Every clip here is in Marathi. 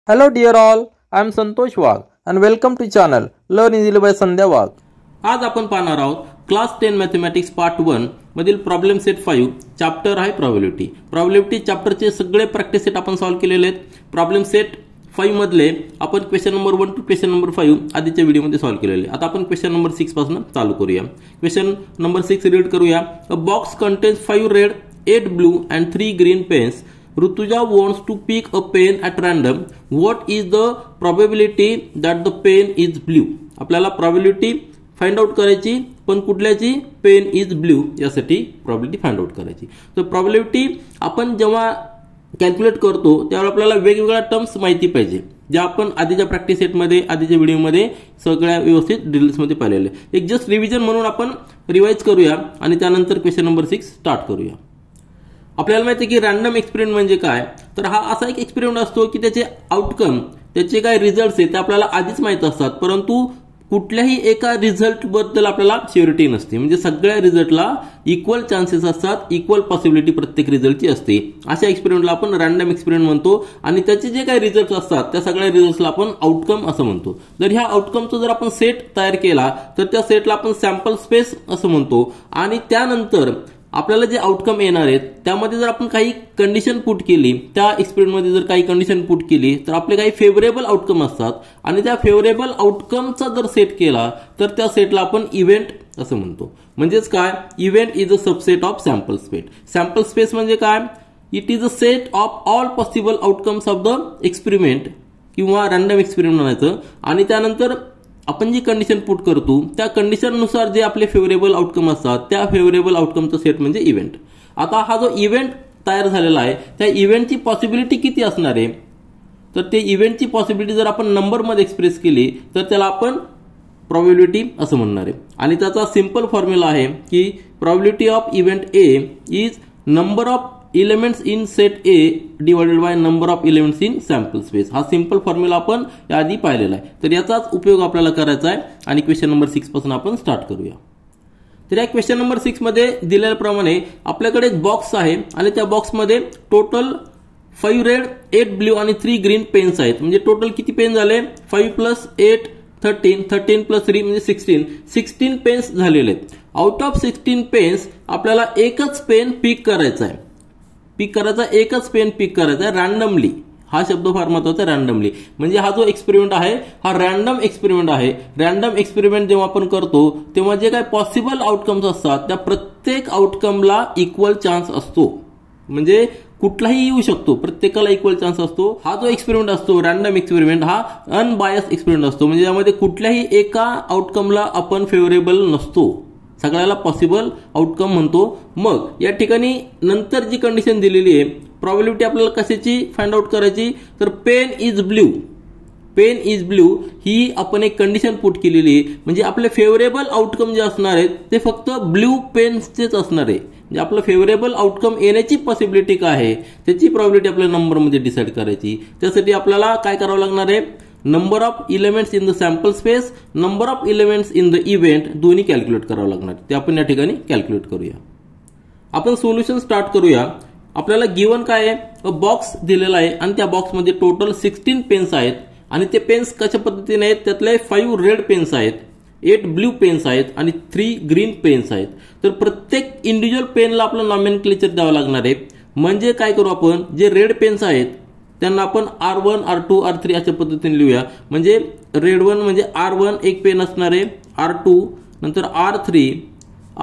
Hello dear all, I am Santosh Wagh and welcome to channel Learn Easily by Sandhya Wagh. आज आपण पाहणार आहोत क्लास 10 मॅथमॅटिक्स पार्ट 1 मधील प्रॉब्लेम सेट 5 चॅप्टर आहे प्रोबॅबिलिटी. प्रोबॅबिलिटी चॅप्टरचे सगळे प्रॅक्टिस सेट आपण सॉल्व्ह केलेले आहेत. प्रॉब्लेम सेट 5 मधले आपण question number 1 to question number 5 आधीच्या व्हिडिओमध्ये सॉल्व्ह केलेले. आता आपण क्वेश्चन नंबर 6 पासून चालू करूया. क्वेश्चन नंबर 6 रीड करूया. अ box contains 5 red 8 blue and 3 green pens. Rutuja wants to pick a pen at random. What is the probability that the pen is blue? आपल्याला probability फाइंड आउट करायची, पण कुठल्याची? पेन इज ब्ल्यू यासाठी probability फाइंड आउट करायची. तर probability आपण जेव्हा कॅल्क्युलेट करतो त्यावेळेला आपल्याला वेगवेगळ्या टर्म्स माहिती पाहिजे, ज्या आपण आधीच्या प्रॅक्टिस सेटमध्ये आधीच्या व्हिडिओमध्ये सगळ्या व्यवस्थित डिटेल्समध्ये पाहिलेले. एक जस्ट रिव्हिजन म्हणून आपण रिवाइज करूया आणि त्यानंतर क्वेश्चन नंबर 6 स्टार्ट करूया. आपल्याला माहिती आहे की रॅन्डम एक्सपेरिमेंट म्हणजे काय, तर हा असा एक एक्सपेरिमेंट असतो की त्याचे आउटकम, त्याचे काय रिझल्ट्स आहेत ते आपल्याला आधीच माहित असतात, परंतु कुठल्याही एका रिझल्ट बद्दल आपल्याला श्युरिटी नसते. म्हणजे सगळ्या रिझल्टला इक्वल चान्सेस असतात, इक्वल पॉसिबिलिटी प्रत्येक रिझल्टची असते. अशा एक्सपेरिमेंटला आपण रॅन्डम एक्सपेरिमेंट म्हणतो आणि त्याचे जे काही रिझल्ट असतात त्या सगळ्या रिझल्ट्सला आपण आउटकम असं म्हणतो. जर ह्या आउटकमचा जर आपण सेट तयार केला तर त्या सेटला आपण सॅम्पल स्पेस असं म्हणतो. आणि त्यानंतर आपल्याला जे आउटकम येणार आहेत त्यामध्ये जर आपण काही कंडिशन पुट केली, त्या एक्सपेरिमेंटमध्ये जर काही कंडिशन पुट केली तर आपले काही फेवरेबल आउटकम असतात आणि त्या फेवरेबल आउटकमचा जर सेट केला तर त्या सेटला आपण इव्हेंट असं म्हणतो. म्हणजेच काय, event is a subset of sample space. Sample space म्हणजे काय, it is a set of all possible outcomes of the experiment किंवा रॅन्डम एक्सपेरिमेंट म्हणायचं. आणि त्यानंतर आपण जी कंडिशन पुट करतो त्या कंडिशननुसार जे आपले फेवरेबल आउटकम असतात त्या फेवरेबल आउटकमचा सेट म्हणजे इव्हेंट. आता हा जो इव्हेंट तयार झालेला आहे त्या इव्हेंटची पॉसिबिलिटी किती असणार आहे, तर ते इव्हेंटची पॉसिबिलिटी जर आपण नंबरमध्ये एक्सप्रेस केली तर त्याला आपण प्रोबॅबिलिटी असं म्हणणार आहे. आणि त्याचा सिंपल फॉर्म्युला आहे की probability of event A is number of elements in set A divided by number of elements in sample space. हा सिंपल फॉर्म्युला आपण याआधी पाहिलेला आहे, तर याचाच उपयोग आपल्याला करायचा आहे. आणि क्वेश्चन नंबर 6 पासून आपण स्टार्ट करूया. तर या क्वेश्चन नंबर 6 मध्ये दिलेल्याप्रमाणे आपल्याकडे एक बॉक्स आहे आणि त्या बॉक्समध्ये टोटल 5 रेड 8 ब्ल्यू आणि 3 ग्रीन पेन्स आहेत. म्हणजे टोटल किती पेन झाले, 5 + 8 13, 13 + 3 म्हणजे 16 पेन्स झालेले आहेत. आउट ऑफ 16 पेन्स आपल्याला एकच पेन पिक करायचा आहे. एकच पेन पिक करायचा रॅन्डमली. हा शब्द फार महत्वाचा आहे, रॅन्डमली. म्हणजे हा जो एक्सपेरिमेंट आहे हा रॅन्डम एक्सपेरिमेंट आहे. रॅन्डम एक्सपेरिमेंट जेव्हा आपण करतो तेव्हा जे काही पॉसिबल आउटकम्स असतात त्या प्रत्येक आउटकमला इक्वल चान्स असतो. म्हणजे कुठलाही येऊ शकतो, प्रत्येकाला इक्वल चान्स असतो. हा जो एक्सपेरिमेंट असतो रॅन्डम एक्सपेरिमेंट हा अनबायस एक्सपेरिमेंट असतो. म्हणजे यामध्ये कुठल्याही एका आउटकमला आपण फेवरेबल नसतो, सगळ्याला पॉसिबल आउटकम म्हणतो. मग या ठिकाणी नंतर जी कंडिशन दिलेली आहे प्रोबॅबिलिटी आपल्याला कशाची फाइंड आउट करायची, तर पेन इज ब्ल्यू ही आपण एक कंडिशन पुट केलेली आहे. म्हणजे आपले फेवरेबल आउटकम जे असणार आहेत ते फक्त ब्ल्यू पेन्सचेच असणार आहे. म्हणजे आपलं फेवरेबल आउटकम येण्याची पॉसिबिलिटी काय आहे त्याची प्रोबॅबिलिटी आपल्या नंबरमध्ये डिसाईड करायची. त्यासाठी आपल्याला काय करावं लागणार आहे, number of elements in the sample space, number of elements in the event दोन्ही कॅल्क्युलेट करावं लागणार. ते आपण या ठिकाणी कॅल्क्युलेट करूया. आपण सोल्युशन स्टार्ट करूया. आपल्याला गिवन काय आहे, अ बॉक्स दिलेला आहे आणि त्या बॉक्समध्ये टोटल 16 पेन्स आहेत. आणि ते पेन्स कशा पद्धतीने आहेत, त्यातले 5 रेड पेन्स आहेत, 8 ब्ल्यू पेन्स आहेत आणि 3 ग्रीन पेन्स आहेत. तर प्रत्येक इंडिव्हिज्युअल पेनला आपलं नॉमेनक्लेचर द्यावं लागणार आहे. म्हणजे काय करू, आपण जे रेड पेन्स आहेत त्यांना आपण R1 R2 R3 अशा पद्धतीने लिहूया. म्हणजे रेड 1 म्हणजे R1 एक पेन असणार आहे, R2 नंतर R3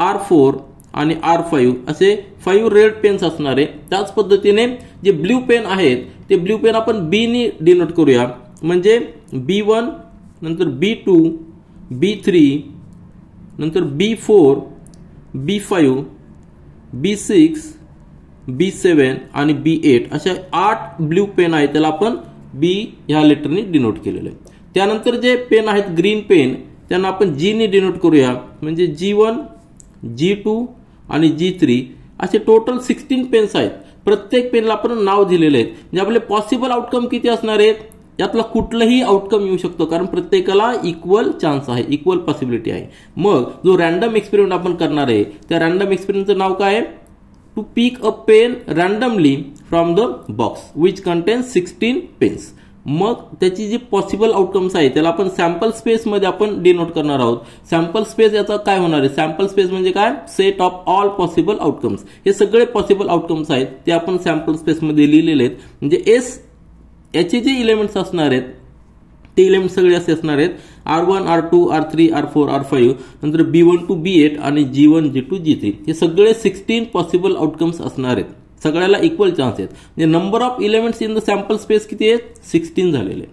R4 आणि R5 असे 5 रेड पेन्स असणार आहे. त्याच पद्धतीने जे ब्ल्यू पेन आहेत ते ब्ल्यू पेन आपण B ने डिनोट करूया. म्हणजे B1 नंतर B2 B3 नंतर B4 B5 B6 B7 आणि B8 अशा 8 ब्ल्यू पेन आहेत, त्याला आपण B ह्या लेटरने डिनोट केलेलं आहे. त्यानंतर जे पेन आहेत ग्रीन पेन त्यांना आपण G ने डिनोट करूया. म्हणजे G1 G2 आणि G3 असे टोटल 16 पेन्स आहेत. प्रत्येक पेनला आपण नाव दिलेले आहेत. म्हणजे आपले पॉसिबल आउटकम किती असणार आहेत, यातला कुठलाही आउटकम येऊ शकतो, कारण प्रत्येकाला इक्वल चान्स आहे, इक्वल पॉसिबिलिटी आहे. मग जो रॅन्डम एक्सपेरिमेंट आपण करणार आहे त्या रॅन्डम एक्सपेरिमेंटचं नाव काय आहे, to pick a pen randomly from the box which contains 16 pens. मग त्याची जी पॉसिबल आउटकम्स आहे त्याला आपण सॅम्पल स्पेस मध्ये आपण डिनोट करणार आहोत. सॅम्पल स्पेस याचा काय होणार आहे? सॅम्पल स्पेस म्हणजे काय? Set of all possible outcomes. हे सगळे पॉसिबल आउटकम्स आहेत ते आपण सॅम्पल स्पेस मध्ये लिहिलेले आहेत. म्हणजे एस याचे जे इलेमेंट्स असणार आहेत ते इलेमेंट सगळे असे असणार आहेत R1, R2, R3, R4, R5, नंतर B1 to B8 आणि G1, G2, G3. हे सगळे 16 पॉसिबल आउटकम्स असणार आहेत. सगळ्याला इक्वल चान्स आहेत. म्हणजे number of elements in the sample space किती आहेत? 16 झालेले.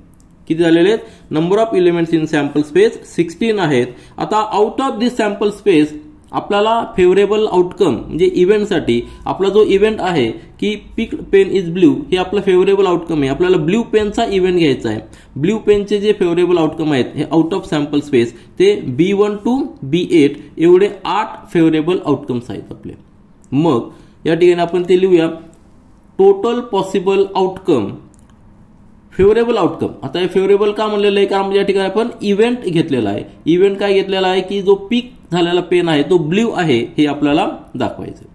किती झालेले आहेत? Number of elements in sample space 16 आहेत. आता out of this sample space आपल्याला फेवरेबल आउटकम म्हणजे इव्हेंटसाठी आपला जो इव्हेंट आहे की पिक पेन इज ब्ल्यू हे आपलं फेवरेबल आउटकम आहे. आपल्याला ब्ल्यू पेनचा इव्हेंट घ्यायचा आहे. ब्ल्यू पेनचे जे फेवरेबल आउटकम आहेत हे आउट ऑफ सॅम्पल स्पेस ते B1 to B8 एवढे 8 फेवरेबल आउटकम्स आहेत आपले. मग या ठिकाणी आपण ते लिहूया total possible outcome favourable outcome. आता हे फेवरेबल का म्हणलेलं आहे? कारण या ठिकाणी आपण इव्हेंट घेतलेला आहे. इव्हेंट काय घेतलेला आहे की जो पीक झालेला पेन आहे तो ब्ल्यू आहे हे आपल्याला दाखवायचं.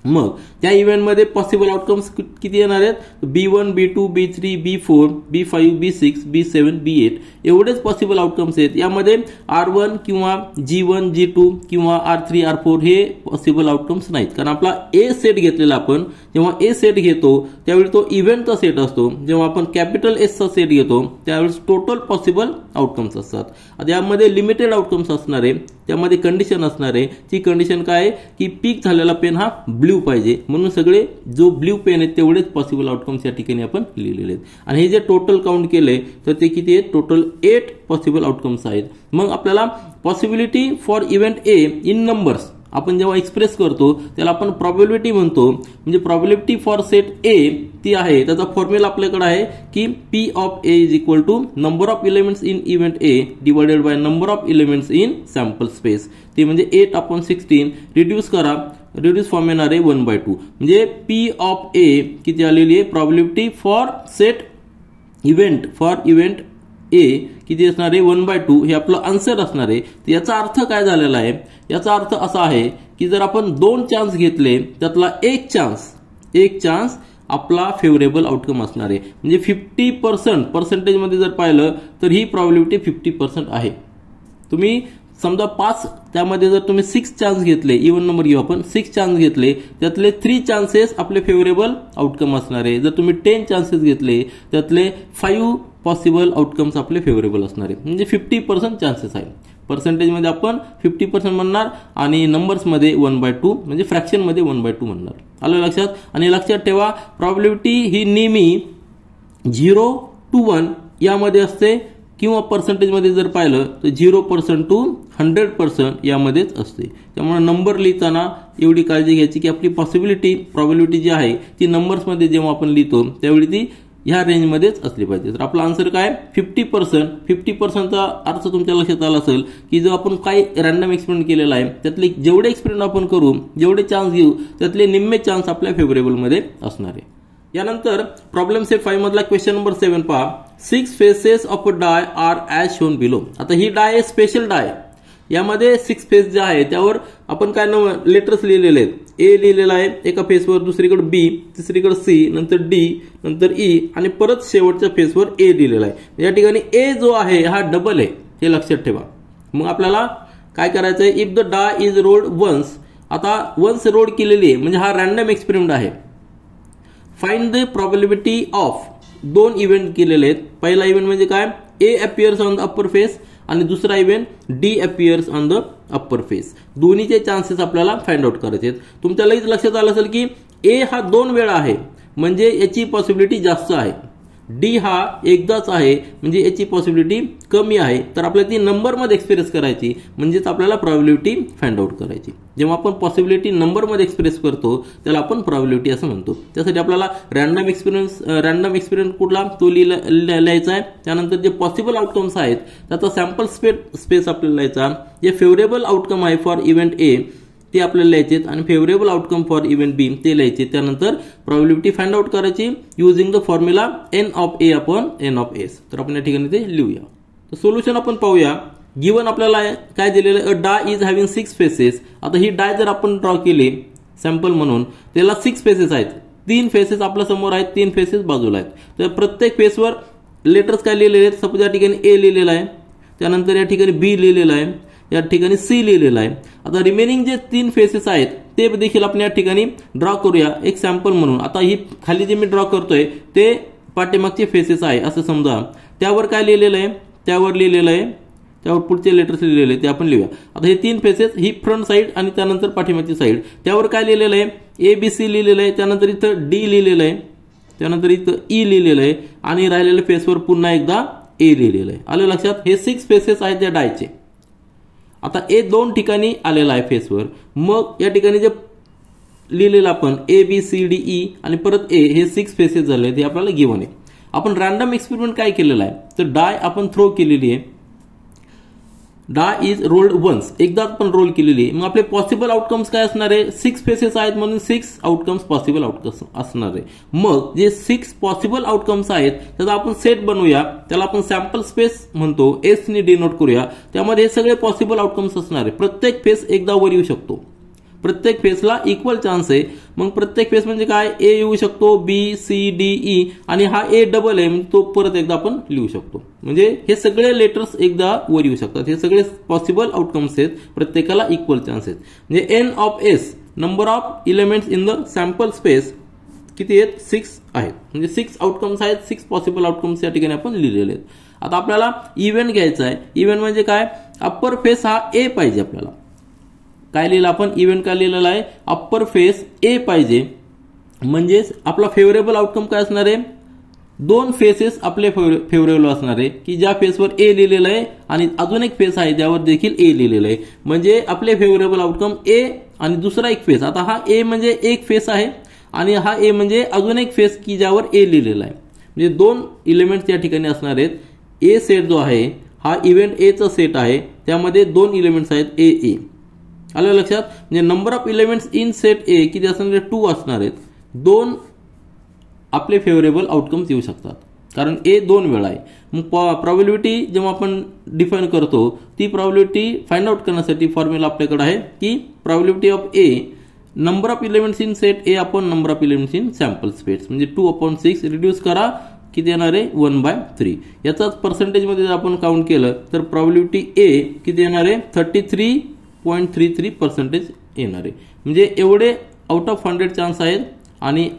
मग त्या इव्हेंटमध्ये पॉसिबल आउटकम्स किती येणार आहेत? B1, B2, B3, B4, B5, B6, B7, B8 एवढेच पॉसिबल आउटकम्स आहेत. यामध्ये R1 किंवा G1, G2 किंवा R3, R4 हे पॉसिबल आउटकम्स नाहीत. कारण आपला ए सेट घेतलेला आपण जेव्हा ए सेट घेतो त्यावेळी तो इव्हेंटचा सेट असतो. जेव्हा आपण कॅपिटल एसचा सेट घेतो त्यावेळेस टोटल पॉसिबल आउटकम्स असतात. आता यामध्ये लिमिटेड आउटकम्स असणार आहे. त्यामध्ये कंडिशन असणार आहे. ती कंडिशन काय आहे की पीक झालेला पेन हा ब्ल्यू पाहिजे. म्हणून सगळे जो ब्ल्यू पेन आहेत तेवढेच पॉसिबल आउटकम्स या ठिकाणी आपण लिहिलेले आहेत. आणि हे जे टोटल काउंट केले तर ते किती आहेत? टोटल 8 पॉसिबल आउटकम्स आहेत. मग आपल्याला possibility for event A in numbers आपण जेव्हा एक्सप्रेस करतो त्याला आपण प्रॉबिलिटी म्हणतो. म्हणजे प्रॉबिलिटी फॉर सेट ए ती आहे त्याचा फॉर्म्युला आपल्याकडे आहे की P of A is equal to number of elements in event A divided by number of elements in sample space. ते म्हणजे 8/16 रिड्यूस करा. रिड्यूस फॉर्म येणार आहे 1/2. म्हणजे P ऑफ A किती आलेली आहे? प्रॉबिलिटी फॉर सेट इव्हेंट ए किती असणार आहे? 1/2 हे आपलं आन्सर असणार आहे. याचा अर्थ काय झालेला आहे? याचा अर्थ असा आहे की जर आपण 2 चान्स घेतले त्यातला एक चान्स आपला फेवरेबल आउटकम असणार आहे. म्हणजे 50% पर्सेंटेजमध्ये जर पाहिलं तर ही प्रॉबिलिटी 50% आहे. तुम्ही समजा 5 त्यामध्ये जर तुम्ही 6 चान्स घेतले इव्हन नंबर घेऊ आपण 6 चान्स घेतले त्यातले 3 चान्सेस आपले फेवरेबल आउटकम असणार आहे. जर तुम्ही 10 चान्सेस घेतले त्यातले 5 पॉसिबल आउटकम्स आपले फेवरेबल असणार आहे. म्हणजे 50% चान्सेस आहे. पर्सेंटेजमध्ये आपण 50% म्हणणार आणि नंबर्समध्ये 1/2 म्हणजे फ्रॅक्शनमध्ये 1/2 म्हणणार. आलं लक्षात? आणि लक्षात ठेवा प्रॉबिलिटी ही नेहमी 0 to 1 यामध्ये असते किंवा पर्सेंटेजमध्ये जर पाहिलं तर 0% to 100% यामध्येच असते. त्यामुळे नंबर लिहिताना एवढी काळजी घ्यायची की आपली प्रॉबिलिटी जी आहे ती नंबर्समध्ये जेव्हा आपण लिहितो त्यावेळी ती ह्या रेंजमध्येच असली पाहिजे. तर आपला आन्सर काय? 50%चा अर्थ तुमच्या लक्षात आला असेल की जो आपण काही रॅन्डम एक्सपेरिमेंट केलेला आहे त्यातले जेवढे एक्सपेरिमेंट आपण करू जेवढे चान्स घेऊ त्यातले निम्मे चान्स आपल्या फेवरेबलमध्ये असणार आहे. यानंतर प्रॉब्लेम सेट 5 मधला क्वेश्चन नंबर 7 पहा. 6 faces of a die are as shown below. आता ही डाय स्पेशल डाय. यामध्ये 6 फेस जे आहे त्यावर आपण काय लेटर्स लिहिलेले आहेत. ए लिहिलेला आहे एका फेसवर, दुसरीकडे बी, तिसरीकडे सी, नंतर डी, नंतर ई आणि परत शेवटच्या फेसवर ए लिहिलेला आहे. या ठिकाणी ए जो आहे हा डबल आहे हे लक्षात ठेवा. मग आपल्याला काय करायचं आहे? If the die is rolled once. आता वन्स रोल केलेली आहे म्हणजे हा रॅन्डम एक्सपेरिमेंट आहे. Find the probability of 2 event केलेले आहेत. पहिला इव्हेंट म्हणजे काय? A appears on the upper face आणि दुसरा event D appears on the upper face. दोन्हीचे चान्सेस आपल्याला फाइंड आउट करायचे आहेत. तुमच्या लगेच लक्षात आलं असेल की ए हा 2 वेळा आहे म्हणजे याची पॉसिबिलिटी जास्त आहे. डी हा एकदाच आहे म्हणजे याची पॉसिबिलिटी कमी आहे. तर आपल्याला ती नंबरमध्ये एक्सप्रेस करायची म्हणजेच आपल्याला प्रॉबिलिटी फाइंड आउट करायची. जेव्हा आपण पॉसिबिलिटी नंबरमध्ये एक्सप्रेस करतो त्याला आपण प्रॉबिलिटी असं म्हणतो. त्यासाठी आपल्याला रॅन्डम एक्सपेरिमेंट कुठला तो लिहायचा आहे. त्यानंतर जे पॉसिबल आउटकम्स आहेत त्याचा सॅम्पल स्पेस आपल्याला लिहायचा. जे फेवरेबल आउटकम आहे फॉर इव्हेंट ए ते आपल्याला लिहायचे आणि फेवरेबल आउटकम फॉर इव्हेंट बी ते लिहायचे. त्यानंतर प्रॉबिलिटी फाइंड आउट करायची using the formula n of a upon n of s. तर आपण या ठिकाणी ते लिहूया. तर सोल्युशन आपण पाहूया. गिवन आपल्याला काय दिलेलं आहे? अ डाय इज हॅव्हिंग 6 फेसेस. आता ही डाय जर आपण ड्रॉ केली सॅम्पल म्हणून त्याला 6 फेसेस आहेत. 3 फेसेस आपल्या समोर आहेत, 3 फेसेस बाजूला आहेत. तर प्रत्येक फेसवर लेटर्स काय लिहिलेले आहेत, सपोज या ठिकाणी ए लिहिलेला आहे, त्यानंतर या ठिकाणी बी लिहिलेला आहे, या ठिकाणी सी लिहिलेला आहे. आता रिमेनिंग जे 3 फेसेस आहेत ते देखील आपण या ठिकाणी ड्रॉ करूया एक सॅम्पल म्हणून. आता ही खाली जे मी ड्रॉ करतोय ते पाठीमागचे फेसेस आहे असं समजा. त्यावर काय लिहिलेलं आहे, त्यावर लिहिलेलं आहे, त्यावर पुढचे लेटर्स लिहिलेले ते आपण लिहूया. आता हे 3 फेसेस, ही फ्रंट साईड आणि त्यानंतर पाठीमागची साईड. त्यावर काय लिहिलेलं आहे, ए बी सी लिहिलेलं आहे, त्यानंतर इथं डी लिहिलेलं आहे, त्यानंतर इथं ई लिहिलेलं आहे आणि राहिलेल्या फेसवर पुन्हा एकदा ए लिहिलेलं आहे. आलं लक्षात. हे 6 फेसेस आहेत त्या डायचे. आता ए 2 ठिकाणी आलेला आहे फेसवर. मग या ठिकाणी जे लिहिलेलं आपण A B C D E आणि परत ए, हे 6 फेसेस झाले, ते आपल्याला गिव्हन आहे. आपण रॅन्डम एक्सपेरिमेंट काय केलेला आहे, तर डाय आपण थ्रो केलेली आहे. डाय इज रोल्ड वन्स, एकदा आपण रोल केलेली आहे. मग आपले पॉसिबल आउटकम्स काय असणार आहे, 6 फेसेस आहेत म्हणून 6 आउटकम्स पॉसिबल आउटकम्स असणार आहे. मग जे 6 पॉसिबल आउटकम्स आहेत त्याचा आपण सेट बनवूया, त्याला आपण सॅम्पल स्पेस म्हणतो, एस ने डिनोट करूया. त्यामध्ये हे सगळे पॉसिबल आउटकम्स असणार आहे. प्रत्येक फेस एकदा वर येऊ शकतो, प्रत्येक फेसला इक्वल चान्स आहे. मग प्रत्येक फेस म्हणजे काय, ए येऊ शकतो, बी सी डी ई आणि हा ए डबल आहे म्हणजे तो परत एकदा आपण लिहू शकतो. म्हणजे हे सगळे लेटर्स एकदा वर येऊ शकतात. हे सगळे पॉसिबल आउटकम्स आहेत, प्रत्येकाला इक्वल चान्स आहेत. म्हणजे N of S, number of elements in the sample space किती आहेत, 6 आहेत. म्हणजे 6 आउटकम्स आहेत, 6 पॉसिबल आउटकम्स या ठिकाणी आपण लिहिलेले आहेत. आता आपल्याला इव्हेंट घ्यायचा आहे. इव्हेंट म्हणजे काय, अप्पर फेस हा ए पाहिजे. आपल्याला काय लिहिलं आपण, इव्हेंट काय लिहिलेला आहे, अप्पर फेस ए पाहिजे. म्हणजेच आपला फेवरेबल आउटकम काय असणार आहे, 2 फेसेस आपले फेवरेबल असणार आहे की ज्या फेसवर ए लिहिलेलं आहे आणि अजून एक फेस आहे ज्यावर देखील ए लिहिलेलं आहे. म्हणजे आपले फेवरेबल आउटकम ए आणि दुसरा एक फेस. आता हा ए म्हणजे एक फेस आहे आणि हा ए म्हणजे अजून एक फेस की ज्यावर ए लिहिलेला आहे. म्हणजे 2 एलिमेंट्स या ठिकाणी असणार आहेत. ए सेट जो आहे हा इव्हेंट ए चा सेट आहे, त्यामध्ये 2 एलिमेंट्स आहेत ए ए. आलं लक्षात. म्हणजे number of elements in set ए किती असणार, 2 असणार आहेत. 2 आपले फेवरेबल आउटकम्स येऊ शकतात कारण ए 2 वेळा आहे. मग प्रॉबिलिटी जेव्हा आपण डिफाइन करतो ती प्रॉबिलिटी फाइंड आउट करण्यासाठी फॉर्म्युला आपल्याकडे आहे की probability of A number of elements in set A upon number of elements in sample space. म्हणजे 2/6 रिड्यूस करा, किती येणार आहे, 1/3. याचाच पर्सेंटेज मध्ये जर आपण काउंट केलं तर प्रॉबिलिटी ए किती येणार आहे, 33.33% येणार आहे. म्हणजे एवढे आउट ऑफ 100 चान्स आहेत आणि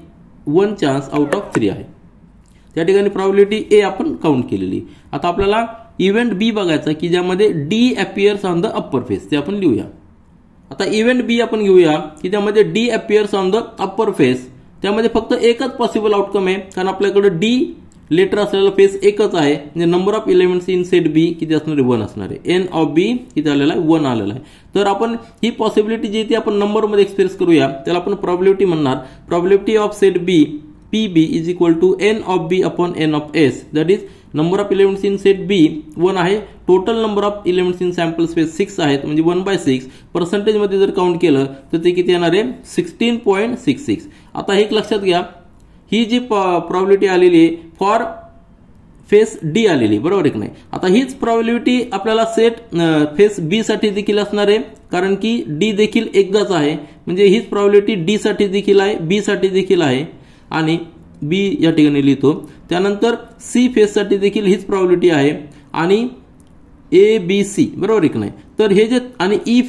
1 चान्स आउट ऑफ 3 आहे. त्या ठिकाणी प्रॉबिलिटी ए आपण काउंट केलेली. आता आपल्याला इव्हेंट बी बघायचा की ज्यामध्ये D appears on the upper face, ते आपण लिहूया. आता इव्हेंट बी आपण घेऊया की त्यामध्ये D appears on the upper face. त्यामध्ये फक्त एकच पॉसिबल आउटकम आहे कारण आपल्याकडे डी लेटर असलेला फेस एकच आहे. म्हणजे number of elements in set B किती असणार आहे, 1 असणार आहे. एन ऑफ बी किती आलेला आहे, 1 आलेला आहे. तर आपण ही पॉसिबिलिटी जी ती आपण नंबर मध्ये एक्सप्रेस करूया, त्याला आपण प्रॉबिलिटी म्हणणार. Probability of set B P B is equal to N of B upon N of S. That is number of elements in set B 1 आहे, total number of elements in sample space 6 आहेत म्हणजे 1/6. पर्सेंटेज मध्ये जर काउंट केलं तर ते किती येणार आहे, 16.66. आता एक लक्षात घ्या, ही जी प्रॉबिलिटी आलेली आहे फॉर फेस डी आलेली, बरोबर आहे की नाही. आता हीच प्रॉबिलिटी आपल्याला सेट फेस बी साठी देखील असणार आहे कारण की डी देखील एकदाच आहे. म्हणजे हीच प्रॉबिलिटी डी साठी देखील आहे, बी साठी देखील आहे आणि बी या ठिकाणी लिहितो. त्यानंतर सी फेस साठी देखील हीच प्रॉबिलिटी आहे आणि ए बी सी, बरोबर आहे की नाही. तर हे जे आणि ई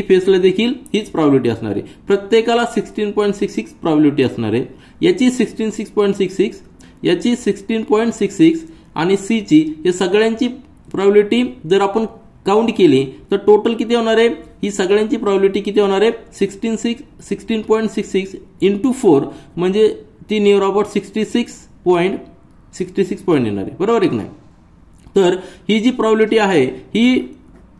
फेसला देखील हीच प्रॉबिलिटी असणार आहे. प्रत्येकाला 16.66 प्रॉबिलिटी असणार आहे. याची 16.66, याची 16.66 आणि सी ची, हे सगळ्यांची प्रॉबिलिटी जर आपण काउंट केली तर टोटल किती होणार आहे, ही सगळ्यांची प्रॉबिलिटी किती होणार आहे, 16.66 इंटू 4 म्हणजे ती नियर अबाउट 66 पॉईंट येणार आहे, बरोबर आहे की नाही. तर ही जी प्रॉबिलिटी आहे ही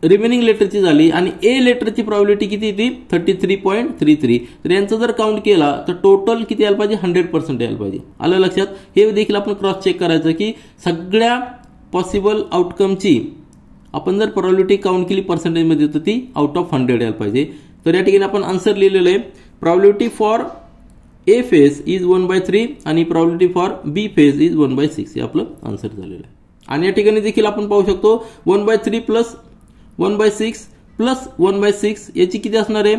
रिमेनिंग लेटरची झाली आणि ए लेटरची प्रॉबिलिटी किती येते, 33.33. तर यांचं जर काउंट केला तर टोटल किती यायला पाहिजे, 100% यायला पाहिजे. आलं लक्षात. हे देखील आपण क्रॉस चेक करायचं की सगळ्या पॉसिबल आउटकमची आपण जर प्रॉबिलिटी काउंट केली पर्सेंटेज मध्ये तर ती आउट ऑफ 100 यायला पाहिजे. तर या ठिकाणी आपण आन्सर लिहिलेलं आहे, probability for A face is 1/3 आणि probability for B face is 1/6. हे आपलं आन्सर झालेलं आहे. आणि या ठिकाणी देखील आपण पाहू शकतो 1/3 प्लस 1/6 प्लस 1/6 याची किती असणार आहे,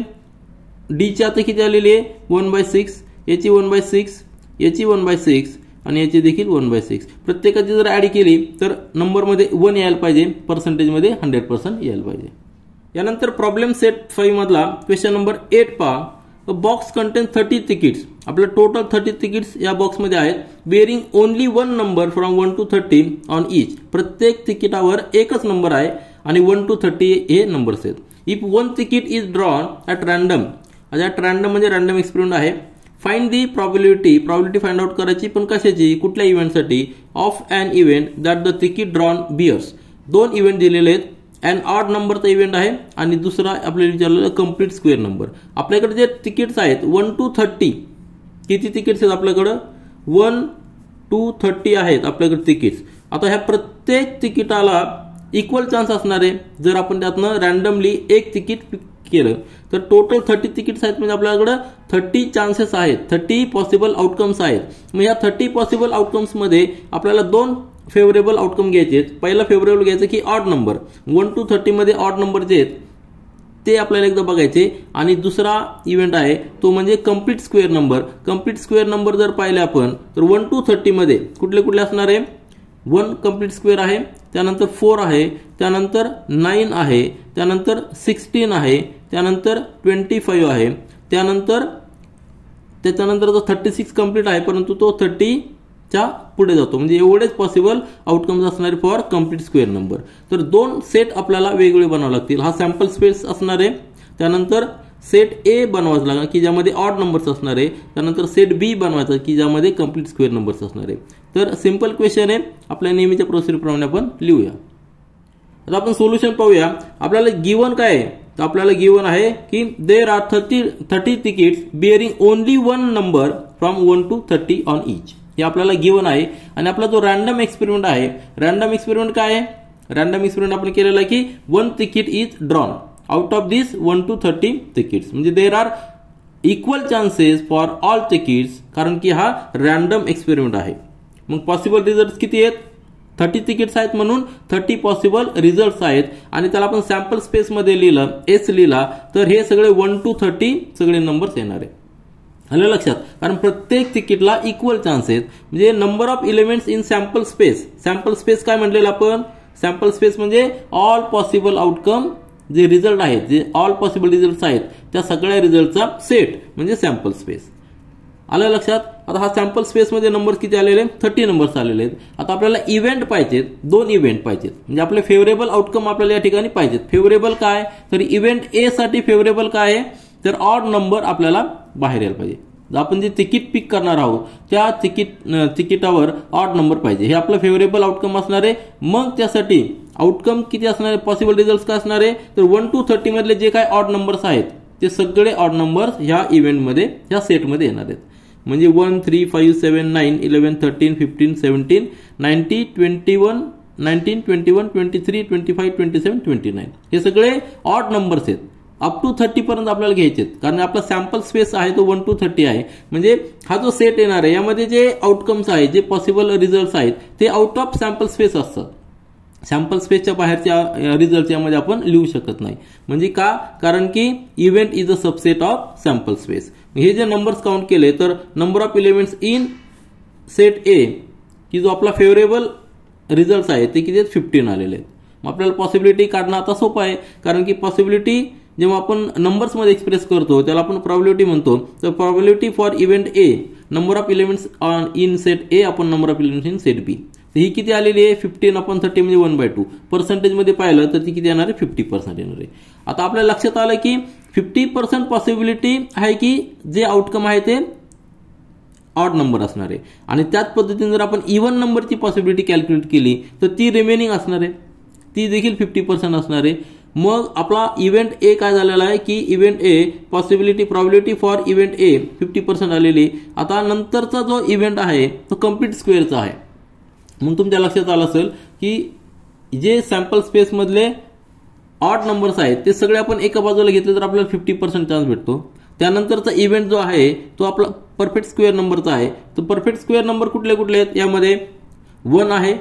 डी ची आता किती आलेली आहे 1/6, याची 1/6, याची 1/6 आणि याची देखील 1/6. प्रत्येकाची जर ॲड केली तर नंबरमध्ये 1 यायला पाहिजे, पर्सेंटेजमध्ये 100% यायला पाहिजे. यानंतर प्रॉब्लेम सेट 5 मधला क्वेश्चन नंबर 8 पहा. अ बॉक्स कंटेन 30 तिकीट्स. आपलं टोटल 30 तिकीट्स या बॉक्समध्ये आहेत. Bearing only 1 number from 1 to 30 on each. प्रत्येक तिकीटावर एकच नंबर आहे आणि 1 to 30 हे नंबर्स आहेत. If 1 ticket is drawn at random. At random म्हणजे रँडम एक्सपेरिमेंट आहे. Find the probability find out करायची, पण कशाची, कुठल्या इव्हेंटसाठी. Of an event that the ticket drawn bears. 2 event दिलेले आहेत. अँड ऑड नंबरचा इव्हेंट आहे आणि दुसरा आपल्याला विचारलेलं कम्प्लीट स्क्वेअर नंबर. आपल्याकडे जे तिकीट्स आहेत 1 to 30, किती तिकीट्स आहेत आपल्याकडं, 1 to 30 आहेत आपल्याकडे तिकीट्स. आता ह्या प्रत्येक तिकिटाला इक्वल चान्स असणार आहे. जर आपण त्यातनं रँडमली एक तिकीट पिक केलं तर टोटल 30 तिकीट्स आहेत, म्हणजे आपल्याकडे 30 चान्सेस आहेत, 30 पॉसिबल आउटकम्स आहेत. मग या 30 पॉसिबल आउटकम्समध्ये आपल्याला 2 फेवरेबल आउटकम घ्यायचे. पहिला फेवरेबल घ्यायचं की ऑड नंबर. 1 to 30 मध्ये ऑड नंबर जे आहेत ते आपल्याला एकदा बघायचे. आणि दुसरा इव्हेंट आहे तो म्हणजे complete square number. Complete square number जर पाहिले आपण तर 1 to 30 मध्ये कुठले कुठले असणार आहे, 1 कम्प्लीट स्क्वेअर आहे, त्यानंतर 4 आहे, त्यानंतर 9 आहे, त्यानंतर 16 आहे, त्यानंतर 25 आहे, त्याच्यानंतर तो 36 कम्प्लीट आहे, परंतु तो 30 च्या पुढे जातो. म्हणजे एवढेच पॉसिबल आउटकम्स असणारे फॉर कम्प्लीट स्क्वेअर नंबर. तर 2 सेट आपल्याला वेगवेगळे बनावे लागतील. हा सॅम्पल स्पेस असणार आहे. त्यानंतर सेट ए बनवायचा लागणार की ज्यामध्ये ऑड नंबर्स असणार आहे. त्यानंतर सेट बी बनवायचा की ज्यामध्ये कम्प्लीट स्क्वेअर नंबर्स असणार आहे. तर सिंपल क्वेश्चन आहे. आपल्या नेहमीच्या प्रोसिजरप्रमाणे आपण लिहूया. आता आपण सोल्युशन पाहूया. आपल्याला गिवन काय आहे, तर आपल्याला गिवन आहे की there are 30 tickets bearing only 1 number from 1 to 30 on each. हे आपल्याला गिवन आहे. आणि आपला जो रँडम एक्सपेरिमेंट आहे, रँडम एक्सपेरिमेंट काय आहे, रँडम एक्सपेरिमेंट आपण केलेला आहे की 1 ticket is drawn out of this 1 to 30 tickets. म्हणजे there are equal chances for all tickets, कारण की हा रँडम एक्सपेरिमेंट आहे. मग पॉसिबल रिझल्ट किती आहेत, 30 तिकीट्स आहेत म्हणून 30 पॉसिबल रिझल्ट आहेत. आणि त्याला आपण सॅम्पल स्पेस मध्ये लिहिलं, एस लिहिला, तर हे सगळे 1 to 30 सगळे नंबर्स येणार आहे. आलं लक्षात, कारण प्रत्येक तिकीटला इक्वल चान्स आहेत. म्हणजे number of elements in sample space. Sample space काय म्हटलेलं आपण, सॅम्पल स्पेस म्हणजे ऑल पॉसिबल आउटकम जे रिझल्ट आहेत, जे ऑल पॉसिबल रिझल्ट आहेत त्या सगळ्या रिझल्टचा सेट म्हणजे सॅम्पल स्पेस. आलं लक्षात. आता हा सॅम्पल स्पेसमध्ये नंबर किती आलेले, 30 नंबर्स आलेले आहेत. आता आपल्याला इव्हेंट पाहिजेत, 2 इव्हेंट पाहिजेत. म्हणजे आपले फेवरेबल आउटकम आपल्याला या ठिकाणी पाहिजेत. फेवरेबल काय, तर इव्हेंट ए साठी फेवरेबल काय आहे, तर ऑड नंबर आपल्याला बाहेर यायला पाहिजे. आपण जे तिकीट पिक करणार आहोत त्या तिकिटावर ऑड नंबर पाहिजे. हे आपलं फेवरेबल आउटकम असणार आहे. मग त्यासाठी आउटकम किती असणार आहे, पॉसिबल रिझल्ट काय असणार आहे, तर 1 to 30 मधले जे काय ऑड नंबर्स आहेत ते सगळे ऑड नंबर्स ह्या इव्हेंटमध्ये, ह्या सेटमध्ये येणार आहेत. म्हणजे 1 3 5 7 9 11 13 15 17 19 21 19 21 23 25 27 29 हे सगळे ऑड नंबर्स आहेत. अप टू 30 पर्यंत आपल्याला घ्यायचे, कारण आपला सॅम्पल स्पेस आहे तो 1 to 30 आहे. म्हणजे हा जो सेट येणार आहे यामध्ये जे आउटकम्स आहेत, जे पॉसिबल रिझल्ट आहेत ते आउट ऑफ सॅम्पल स्पेस असतात. सॅम्पल स्पेसच्या बाहेरच्या रिझल्ट यामध्ये आपण लिहू शकत नाही. म्हणजे का, कारण की event is a subset of sample space. हे जे नंबर्स काउंट केले तर number of elements in set ए की जो आपला फेवरेबल रिझल्ट आहे ते किती आहेत, 15 आलेले आहेत. मग आपल्याला पॉसिबिलिटी काढणं आता सोपं आहे, कारण की पॉसिबिलिटी जेव्हा आपण नंबर्समध्ये एक्सप्रेस करतो त्याला आपण प्रॉबिलिटी म्हणतो. तर probability for event A, number of elements in set A आपण number of elements in set B. ही किती आलेली आहे, 15/30 म्हणजे 1/2. पर्सेंटेजमध्ये पाहिलं तर ती किती येणार आहे, 50% येणार आहे. आता आपल्या लक्षात आलं की 50% पॉसिबिलिटी आहे की जे आउटकम आहे ते ऑड नंबर असणार आहे. आणि त्याच पद्धतीने जर आपण इव्हन नंबरची पॉसिबिलिटी कॅल्क्युलेट केली तर ती रिमेनिंग असणार आहे, ती देखील 50% असणार आहे. मग आपला इव्हेंट ए काय झालेला आहे की event A probability for event A 50% आलेली. आता नंतरचा जो इव्हेंट आहे तो कम्प्लीट स्क्वेअरचा आहे. म्हणून तुमच्या लक्षात आलं असेल की जे सॅम्पल स्पेस मधले ऑड नंबर्स आहेत ते सगळे आपण एका बाजूला घेतले तर आपल्याला 50% चान्स भेटतो. त्यानंतरचा इव्हेंट जो आहे तो आपला परफेक्ट स्क्वेअर नंबरचा आहे. तर परफेक्ट स्क्वेअर नंबर कुठले कुठले आहेत, यामध्ये 1 आहे,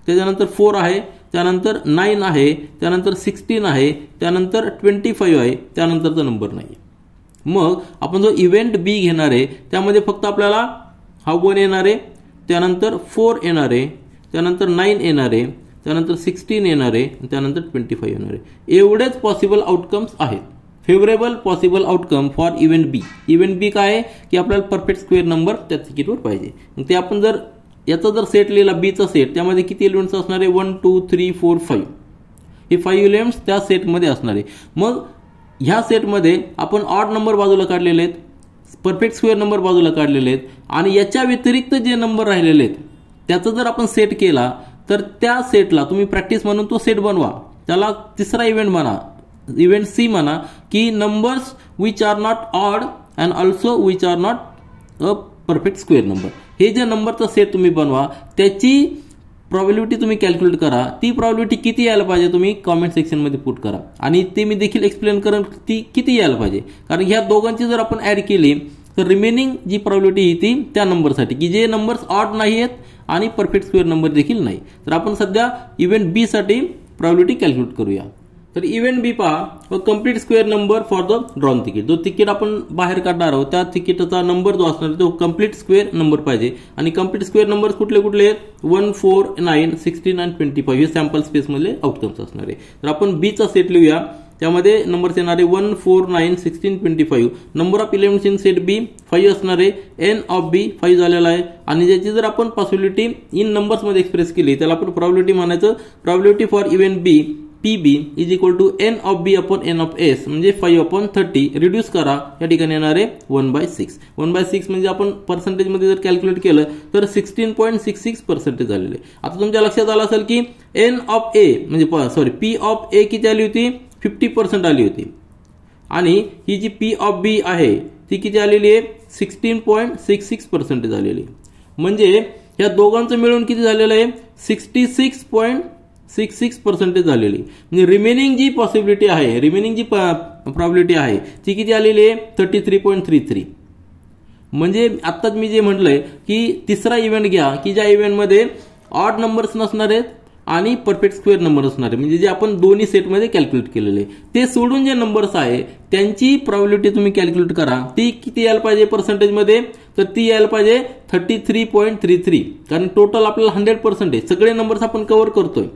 त्याच्यानंतर 4 आहे, त्यानंतर 9 आहे, त्यानंतर 16 आहे, त्यानंतर 25 आहे, त्यानंतरचा नंबर नाही. मग आपण जो इव्हेंट बी घेणार आहे त्यामध्ये फक्त आपल्याला हा 1 येणार आहे, त्यानंतर 4 येणार आहे, त्यानंतर 9 येणार आहे, त्यानंतर 16 येणार आहे, त्यानंतर 25 येणार आहे. एवढेच पॉसिबल आउटकम्स आहेत. Favourable possible outcome for event B. Event B काय आहे की आपल्याला परफेक्ट स्क्वेअर नंबर त्या तिकीटवर पाहिजे. मग ते आपण जर याचा जर सेट लिहिला बीचा सेट, त्यामध्ये किती एलिमेंट्स असणार आहे? 1 2 3 4 5. हे 5 एलिमेंट्स त्या सेटमध्ये असणार आहे. मग ह्या सेटमध्ये आपण ऑड नंबर बाजूला काढलेले आहेत, परफेक्ट स्क्वेअर नंबर बाजूला काढलेले आहेत, आणि याच्या व्यतिरिक्त जे नंबर राहिलेले आहेत त्याचा जर आपण सेट केला तर त्या सेटला तुम्ही प्रॅक्टिस म्हणून तो सेट बनवा. त्याला तिसरा इव्हेंट म्हणा, इव्हेंट सी म्हणा, की numbers which are not odd and also which are not a perfect square number. हे जे नंबरचा सेट तुम्ही बनवा त्याची प्रॉबिलिटी तुम्ही कॅल्क्युलेट करा. ती प्रॉबिलिटी किती यायला पाहिजे तुम्ही कॉमेंट सेक्शनमध्ये पुट करा, आणि ते मी देखील एक्सप्लेन करेन ती किती यायला पाहिजे. कारण ह्या दोघांची जर आपण ॲड केली तर रिमेनिंग जी प्रॉबिलिटी आहे ती त्या नंबरसाठी की जे नंबर्स ऑड नाही आहेत आणि परफेक्ट स्क्वेअर नंबर देखील नाही. तर आपण सध्या इव्हेंट बी साठी प्रॉबिलिटी कॅल्क्युलेट करूया. तर इव्हेंट बी पहा, complete square number for the drawn ticket. जो तिकीट आपण बाहेर काढणार आहोत त्या तिकीटाचा नंबर जो असणार तो कम्प्लीट स्क्वेअर नंबर पाहिजे. आणि कम्प्लीट स्क्वेअर नंबर कुठले कुठले आहेत? 1 4 9 16 आणि 25 हे सॅम्पल स्पेस मधले आउटकम्स असणार आहे. तर आपण बीचा सेट लिहूया. त्यामध्ये नंबर्स येणार आहे 1 4 9 16 25. Number of elements in set B 5 असणार आहे. एन ऑफ बी 5 झालेला आहे. आणि ज्याची जर आपण पॉसिबिलिटी इन नंबर्स मध्ये एक्सप्रेस केली त्याला आपण प्रॉबिलिटी म्हणायचं. Probability for event B PB is equal to N of B upon N of S, म्हणजे 5/30. रिड्यूस करा, या ठिकाणी येणार आहे 1/6. 1/6 म्हणजे आपण पर्सेंटेज मध्ये जर कॅल्क्युलेट केलं तर 16.66% झालेले. आता तुमच्या लक्षात आलं असेल की एन ऑफ ए म्हणजे पी ऑफ ए किती आली होती? 50% आली होती. आणि ही जी पी ऑफ बी आहे ती किती आलेली आहे? 16.66% झालेली. म्हणजे या दोघांचं मिळून किती झालेलं आहे? 66.66% झालेली. म्हणजे रिमेनिंग जी पॉसिबिलिटी आहे, रिमेनिंग जी प्रॉबिलिटी आहे ती किती आलेली आहे? 33.33. म्हणजे आत्ताच मी जे म्हटलंय की तिसरा इव्हेंट घ्या की ज्या इव्हेंटमध्ये ऑड नंबर्स नसणार आहेत आणि परफेक्ट स्क्वेअर नंबर असणार आहे, म्हणजे जे आपण दोन्ही सेटमध्ये कॅल्क्युलेट केलेले. ते सोडून जे नंबर्स आहे त्यांची प्रॉबिलिटी तुम्ही कॅल्क्युलेट करा. ती किती यायला पाहिजे पर्सेंटेजमध्ये? तर ती यायला पाहिजे 33.33. कारण टोटल आपल्याला 100% आहे. सगळे नंबर्स आपण कव्हर करतोय.